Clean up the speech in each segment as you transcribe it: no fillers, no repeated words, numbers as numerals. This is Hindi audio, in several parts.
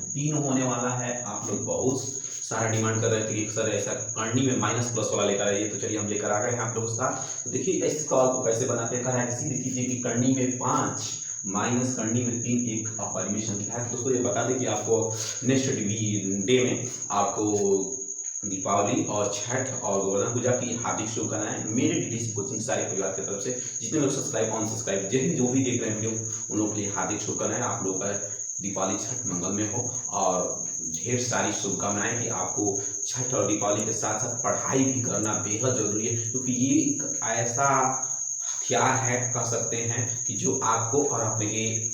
3 होने वाला है। आप लोग बहुत सारा डिमांड कर रहे थे कि सर ऐसा करनी में माइनस प्लस वाला लेकर आइए, तो चलिए हम लेकर आ गए हैं आप लोगों के साथ। तो देखिए इस सवाल को कैसे बनाते हैं, कहा है सीधे कीजिए कि करनी में 5 माइनस करनी में 3 एक अपरिमेय संख्या है। तो दोस्तों ये बता दें कि आपको नेक्स्ट डे में आपको दीपावली और छठ और गोवर्धन पूजा की हार्दिक शुभकामनाएं मेरे डीडीसी कोचिंग सारे परिवार की तरफ से। जितने लोग सब्सक्राइब अनसब्सक्राइब जो भी देख रहे हैं वीडियो, उन लोगों के लिए हार्दिक शुभकामनाएं। आप लोगों का दीपावली छठ मंगल में हो और ढेर सारी शुभकामनाएं कि आपको छठ और दीपावली के साथ साथ पढ़ाई भी करना बेहद जरूरी है, क्योंकि ये एक ऐसा हथियार है कह सकते हैं कि जो आपको और आपके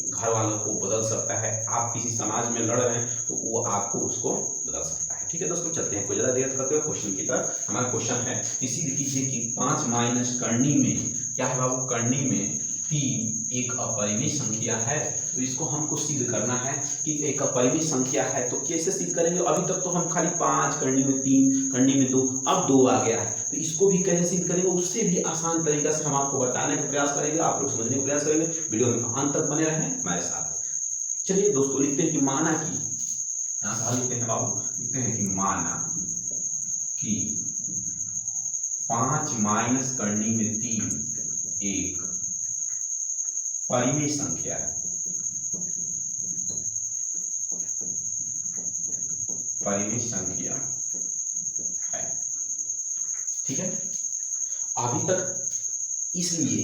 घर वालों को बदल सकता है। आप किसी समाज में लड़ रहे हैं तो वो आपको उसको बदल सकता है। ठीक है दोस्तों, चलते हैं, कोई ज़्यादा देर करते हुए क्वेश्चन की तरफ। हमारा क्वेश्चन है इसी कीजिए कि 5 माइनस करनी में क्या है बाबू, करनी में 3 एक अपरिमेय संख्या है। तो इसको हमको सिद्ध करना है कि एक अपरिमेय संख्या है। तो कैसे सिद्ध करेंगे, अभी तक तो हम खाली 5 करनी में 3 करनी में 2, अब 2 आ गया है, तो इसको भी कैसे सिद्ध करेंगे उससे भी आसान तरीका से हम आपको बताने का प्रयास करेंगे, आप लोग समझने का प्रयास करेंगे। वीडियो में अंत तक बने रहें हमारे साथ। चलिए दोस्तों लिखते हैं कि माना कि, लिखते हैं बाबू, लिखते हैं कि माना कि 5 माइनस करनी में 3 एक परिमेय संख्या है। परिमेय संख्या है, ठीक है। अभी तक इसलिए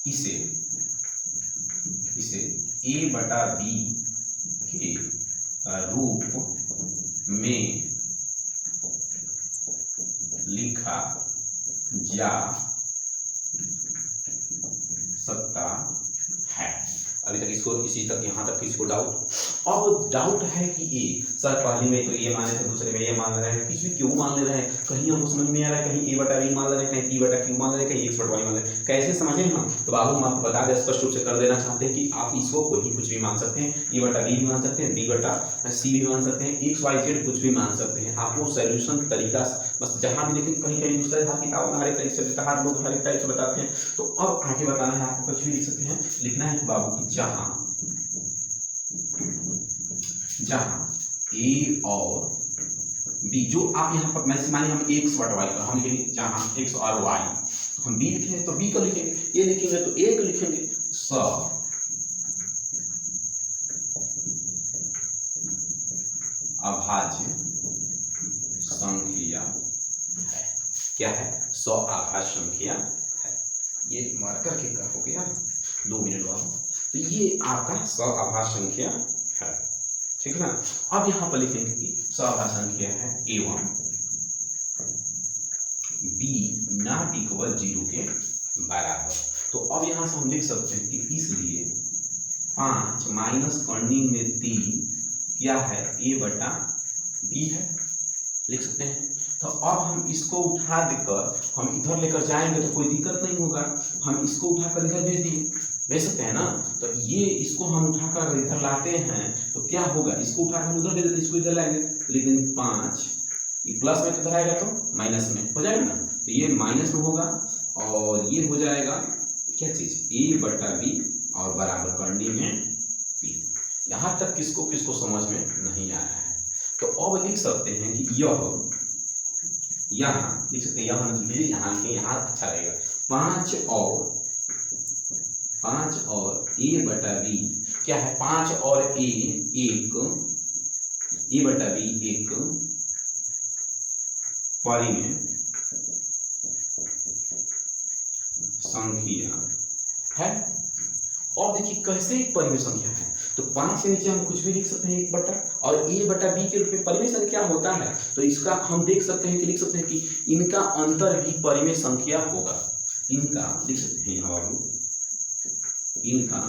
इसे a बटा b के रूप में लिखा जा सकता है। अभी तक इसको इसी तक यहाँ तक किसी को डाउट? अब डाउट है कि ए सर पहली में तो ये माने थे, दूसरे में ये मान रहे हैं, किसी क्यों मान ले रहे हैं, कहीं हमको समझ में आ रहा है, कहीं ए बटा बी मान ले रहे हैं, कहीं टी बटा क्यू मान ले रहे हैं, कहीं एक्स बटा वाई मान ले रहे हैं, कैसे समझें हम? तो बाबू हम आपको बता दें, स्पष्ट रूप से कर देना चाहते हैं कि आप इसको कोई कुछ भी मान सकते हैं, ए बटा बी भी मान सकते हैं, बी बटा सी भी मान सकते हैं, एक्स वाई जेड कुछ भी मान सकते हैं। आपको सोल्यूशन तरीका बस जहाँ भी देखें कहीं कहीं दूसरे किताब हमारे तरीके से हर लोग हमारे तरीके से बताते हैं। तो अब आगे बताना है आपको, कुछ भी लिख सकते हैं, लिखना है बाबू की जहाँ ए और बी, जो आप यहाँ पर मैंने माने हम एक्स बटा वाई का हम लिखेंगे, जहाँ एक्स और वाई तो हम बी लिखेंगे तो बी का लिखेंगे, ए लिखेंगे तो ए का लिखेंगे। अभाज्य संख्या है। क्या है? अभाज्य संख्या है। ये मार्कर के का हो गया 2 मिनट बाद। तो ये आपका अभाज्य संख्या है, ठीक है ना। अब यहाँ पर लिखेंगे कि अभाज्य संख्या है A1 B नॉट इक्वल 0 के बराबर। तो अब यहाँ से हम लिख सकते हैं कि इसलिए 5 माइनस करनी में 3 क्या है, A बटा B है, लिख सकते हैं। तो अब हम इसको उठा देकर हम इधर लेकर जाएंगे तो कोई दिक्कत नहीं होगा, हम इसको उठाकर इधर भेज सकते हैं ना। तो ये इसको हम उठाकर इधर लाते हैं तो क्या होगा, इसको उठाकर हम उधर दे देते, इसको इधर लाएंगे तो लिख देंगे 5, ये प्लस में किधर आएगा तो माइनस में हो जाएगा ना। तो ये माइनस में होगा और ये हो जाएगा क्या चीज, ए बटा बी और बराबर करनी में 3। यहाँ तक किसको किसको समझ में नहीं आ रहा है। तो अब लिख सकते हैं कि यहाँ लिख सकते हैं, यहाँ के यहाँ अच्छा रहेगा, 5 और ए बटा बी क्या है, 5 और ए बटा बी एक परिमेय संख्या है। और देखिए कैसे एक परिमेय संख्या है, तो 5 के नीचे हम कुछ भी लिख सकते हैं 1 बटा, और ए बटा बी के रूप में परिमेय संख्या होता है तो इसका हम देख सकते हैं कि लिख सकते हैं कि इनका अंतर भी परिमेय संख्या होगा। इनका लिख सकते हैं यहाँ बाबू, इनका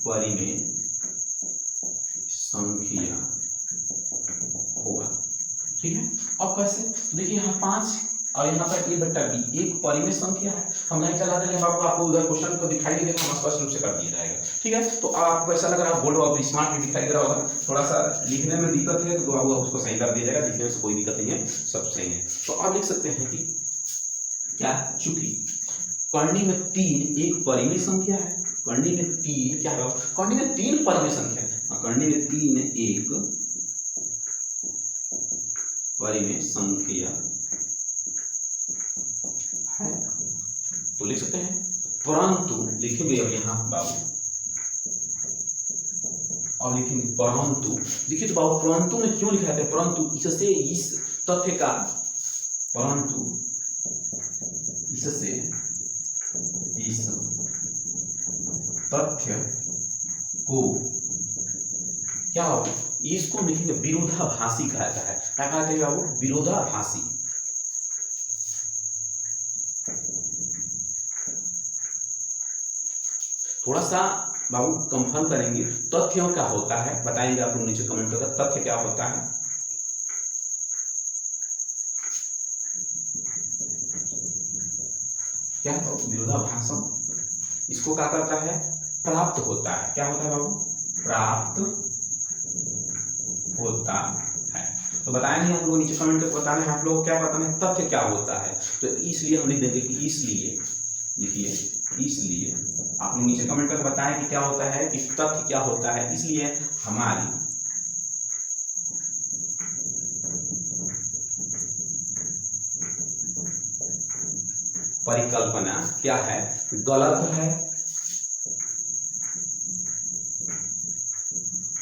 परिमेय संख्या होगा, ठीक है। अब कैसे, देखिए यहाँ 5 और यहाँ पर ए बट्टा बी एक परिमेय संख्या है। हम नहीं चला देंगे बाबू, आपको उधर क्वेश्चन को दिखाई नहीं देगा, हम स्पष्ट रूप से कर दिया जाएगा। ठीक है, तो आपको ऐसा लग रहा है बोल्ड और स्मार्ट भी दिखाई दे रहा होगा, थोड़ा सा लिखने में दिक्कत है तो बाबू उसको सही कर दिया जाएगा, लिखने में कोई दिक्कत नहीं है, सब सही है। तो आप लिख सकते हैं कि क्या, चूंकि कर्णी में 3 एक परिमेय संख्या है, कर्णी में 3 क्या है, कर्णी में 3 परिमेय संख्या है, कर्णी में 3 एक परिमेय संख्या है, तो लिख सकते हैं परंतु, लिखेंगे अब यहाँ बाबू और लिखेंगे परंतु। देखिए तो बाबू परंतु में क्यों लिखा है, परंतु इससे इस तथ्य का, परंतु इससे इस तथ्य को क्या होगा, इसको लिखेंगे विरोधाभासी कहा जाता है। क्या कहते हैं बाबू, विरोधाभासी। थोड़ा सा बाबू कंफर्म करेंगे, तथ्य क्या होता है बताएंगे आप लोग नीचे कमेंट करके, तथ्य क्या होता है। क्या विरोधाभासम, इसको क्या करता है, प्राप्त होता है। क्या होता है बाबू, प्राप्त होता है। तो बताएंगे हम लोग नीचे कमेंट करके बताना है आप लोग क्या बताना है, तथ्य क्या होता है। तो इसलिए हम लिख देंगे कि इसलिए, लिखिए इसलिए, आप लोग नीचे कमेंट करके बताएं कि क्या होता है, कि तथ्य क्या होता है। इसलिए हमारी परिकल्पना क्या है, गलत है।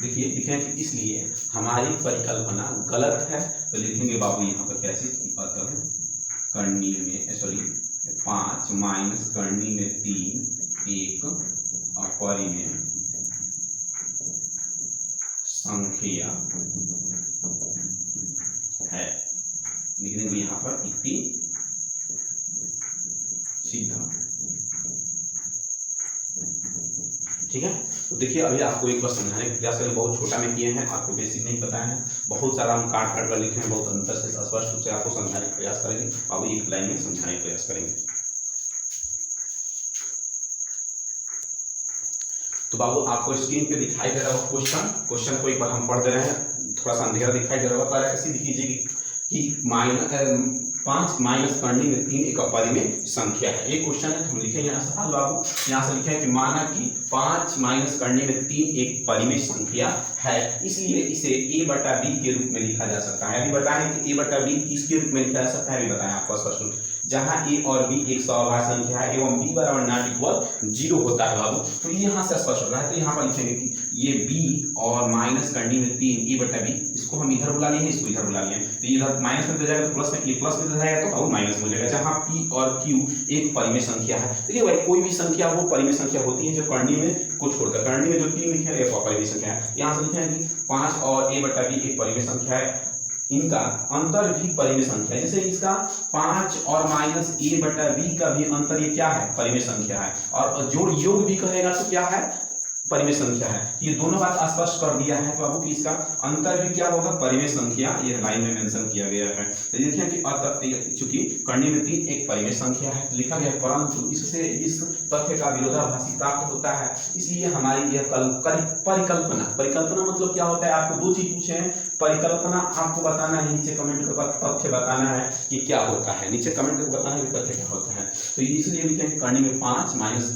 देखिए लिखें कि इसलिए हमारी परिकल्पना गलत है, तो लिखेंगे बाबू यहाँ पर कैसे, अतः कर्णी में सॉरी 5 माइनस कर्णी में 3 एक अपरिमेय संख्या है, लिख देंगे यहाँ पर इतनी सीधा। ठीक है, तो देखिए अभी आपको एक बार समझाने का प्रयास करें, बहुत छोटा में किए हैं, आपको बेसिक नहीं पता है, बहुत सारा हम काट काट कर लिखे हैं, बहुत अंतर से स्पष्ट रूप से आपको समझाने का प्रयास करेंगे, अब एक लाइन में समझाने का प्रयास करेंगे। तो बाबू आपको स्क्रीन पे दिखाई दे रहा होगा क्वेश्चन को एक बार हम पढ़ दे रहे हैं, थोड़ा सा अंधेरा दिखाई दे रहा होगा, ऐसे लिखिए कि 5 माइनस कर्णी में 3 एक अपरिमेय संख्या है। एक क्वेश्चन है, हम लिखे यहाँ सवाल बाबू, यहाँ से लिखे हैं कि माना कि 5 माइनस कर्णी में 3 एक परिमेय संख्या है, इसलिए इसे a बटा b के रूप में लिखा जा सकता है। अभी बताएं कि a बटा b किसके रूप में लिखा जा सकता है, अभी बताएं आपको स्पष्ट रूप, जहां a और b एक सवाभाज्य संख्या है एवं b बराबर नॉट इक्वल 0 होता है बाबू। तो ये यहाँ से स्पष्ट हो रहा है, तो यहाँ पर लिखेंगे कि ये b और माइनस कर्णी में 3 a बटा b, इसको हम इधर बुला लिए, इसको इधर बुला लिए, तो इधर माइनस में जाएगा तो प्लस में, ये प्लस में जाएगा तो माइनस में हो जाएगा, जहां p और q एक परिमेय संख्या है। देखिए भाई कोई भी संख्या वो परिमेय संख्या होती है जो कर्णी में को छोड़कर, कर्णी में जो 3 लिखे हैं वो परिमेय संख्या है। यहाँ से लिखे हैं कि 5 और a बटा b एक परिमेय संख्या है, इनका अंतर भी परिमेय संख्या है, जैसे इसका 5 और माइनस a बटा b का भी अंतर ये क्या है, परिमेय संख्या है, और जोड़ योग भी कहेगा तो क्या है, परिमेय संख्या है। ये दोनों बात स्पष्ट कर दिया है बाबू कि इसका अंतर भी क्या होगा, परिमेय संख्या, ये लाइन में मेंशन किया गया है। तो देखिए कि अतः चूंकि कर्णी में 3 एक परिमेय संख्या है, तो लिखा गया परंतु इससे इस तथ्य का विरोधाभासी प्राप्त होता है, इसलिए हमारी यह परिकल्पना मतलब क्या होता है, आपको दो चीज पूछे हैं, परिकल्पना आपको बताना है, नीचे कमेंट के बाद तथ्य बताना है कि क्या होता है, नीचे कमेंट करके बताना है कि तथ्य क्या होता है। तो इसलिए लिखे हैं कर्णी में 5 माइनस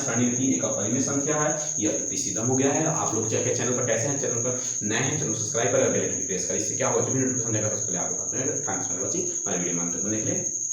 कर्णी में 3 एक परिमेय संख्या है, यह सीधा हो गया है। आप लोग चाहे चैनल पर कैसे हैं, चैनल पर नए हैं चैनल सब्सक्राइब करें, बेल आइकन प्रेस करें, इससे क्या होगा जो भी नोटिफिकेशन देगा उसके लिए आपको थैंक्स फॉर वॉचिंग, हमारे वीडियो में अंत तक देखने के लिए।